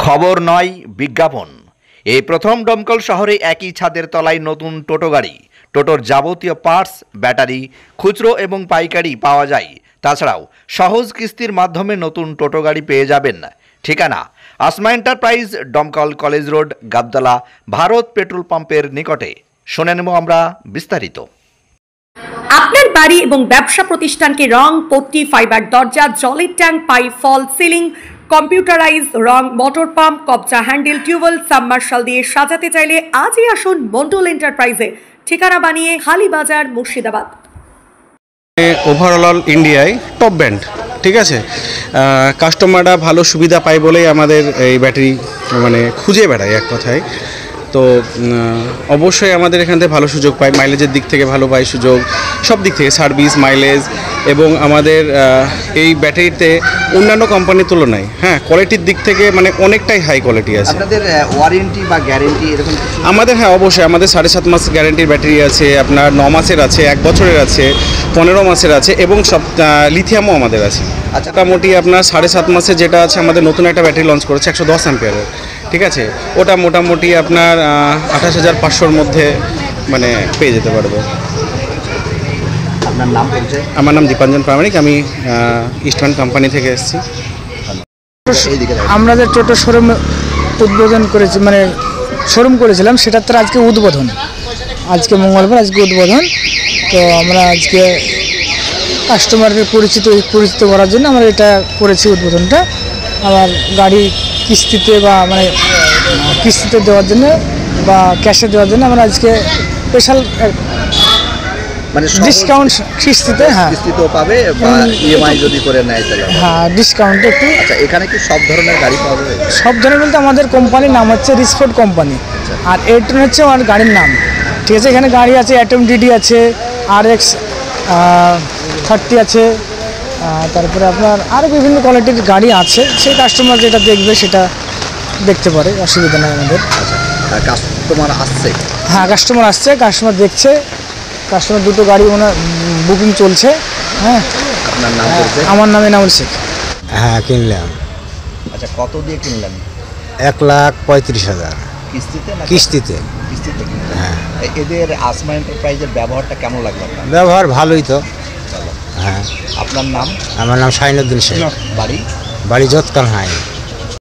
খবর নয় বিজ্ঞাপন। এই প্রথম দমকল শহরে একই ছাদের তলায় নতুন টোটো গাড়ি। টোটোর যাবতীয় পার্টস, ব্যাটারি খুচরো এবং পাইকারি পাওয়া যায়। তাছাড়াও সহজ কিস্তির মাধ্যমে নতুন টোটো গাড়ি পেয়ে যাবেন। ঠিকানা আসমা এন্টারপ্রাইজ, দমকল college road, Gabtala, Bharat petrol পাম্পের নিকটে। শুনে নেব আমরা বিস্তারিত। আপনার বাড়ি এবং ব্যবসা প্রতিষ্ঠানকে রং, পট্টি, ফাইবার দরজা, জলের ট্যাঙ্ক, পাইপ, ফল সিলিং, কম্পিউটারাইজ রং, মোটর পাম্প, কবজা হ্যান্ডেল, টিউবওয়েল, সাবমার্শাল দিয়ে সাজাতে চাইলে আজই আসুন মন্ডল এন্টারপ্রাইজে। ঠিকানা বানিয়ে হালিবাজার, মুর্শিদাবাদ। ওভারঅল ইন্ডিয়ায় টপ ব্র্যান্ড, ঠিক আছে। কাস্টমাররা ভালো সুবিধা পায় বলেই আমাদের এই ব্যাটারি খুঁজে বেড়ায় এক কথায়। তো অবশ্যই আমাদের এখান থেকে ভালো সুযোগ পাই, মাইলেজের দিক থেকে ভালো পাই সুযোগ, সব দিক থেকে সার্ভিস, মাইলেজ, এবং আমাদের এই ব্যাটারিতে অন্যান্য কোম্পানির তুলনায় কোয়ালিটির দিক থেকে অনেকটাই হাই কোয়ালিটি আছে। আপনাদের ওয়ারেন্টি বা গ্যারেন্টি এরকম কিছু? আমাদের অবশ্যই আমাদের 7.5 মাস গ্যারেন্টির ব্যাটারি আছে, আপনার 9 মাসের আছে, 1 বছরের আছে, 15 মাসের আছে, এবং সব লিথিয়ামও আমাদের আছে। আচ্ছা, মোটামুটি আপনার 7.5 মাসের যেটা আছে, আমাদের নতুন একটা ব্যাটারি লঞ্চ করেছে 110 অ্যাম্পিয়ারের, ঠিক আছে। ওটা মোটামুটি আপনার 28,500-র মধ্যে পেয়ে যেতে পারবে। আপনার নাম বলছে? আমার নাম দীপাঞ্জন প্রামাণিক, আমি ইস্টম্যান কোম্পানি থেকে এসেছি। আমাদের টোটো শোরুম উদ্বোধন করেছি, শোরুম করেছিলাম, সেটার তো আজকে উদ্বোধন, আজকে মঙ্গলবার, আজকে উদ্বোধন। তো আমরা আজকে কাস্টমারকে পরিচিত করার জন্য আমরা এটা করেছি উদ্বোধনটা। আবার গাড়ি কিস্তিতে বা কিস্তিতে দেওয়ার জন্য বা ক্যাশে দেওয়ার জন্য আমরা আজকে স্পেশাল ডিসকাউন্ট কিস্তিতে, কিস্তিতেও পাবে বা ইএমআই যদি করে নেয় তাহলে ডিসকাউন্ট একটু। আচ্ছা, এখানে কি সব ধরনের গাড়ি পাওয়া যাবে? সব ধরনের বলতে আমাদের কোম্পানির নাম হচ্ছে রিসফোর্ড কোম্পানি, আর এটন হচ্ছে আমার গাড়ির নাম, ঠিক আছে। এখানে গাড়ি আছে, অ্যাটম ডিডি আছে, RX 30 আছে, তারপরে আপনার আরও বিভিন্ন কোয়ালিটির গাড়ি আছে। সেই কাস্টমার যেটা দেখবে সেটা দেখতে পারে, অসুবিধা নেই আমাদের। কাস্টমার আসছে? কাস্টমার আসছে, কাস্টমার দেখছে, কাস্টমার দুটো গাড়ি ওনার বুকিং চলছে। আপনার নাম বলছে? আমার নাম এনামুল শেখ। কিনলাম। আচ্ছা, কত দিয়ে কিনলেন? 1,35,000 কিস্তিতে? কিস্তিতে। কিস্তিতে কিনলেন? এদের আসমা এন্টারপ্রাইজের ব্যবহারটা কেমন লাগলো আপনার? ব্যবহার ভালোই তো। আপনার নাম? আমার নাম শাহিনুদ্দিন শেখ। বাড়ি? বাড়ি যৎকাল হাই।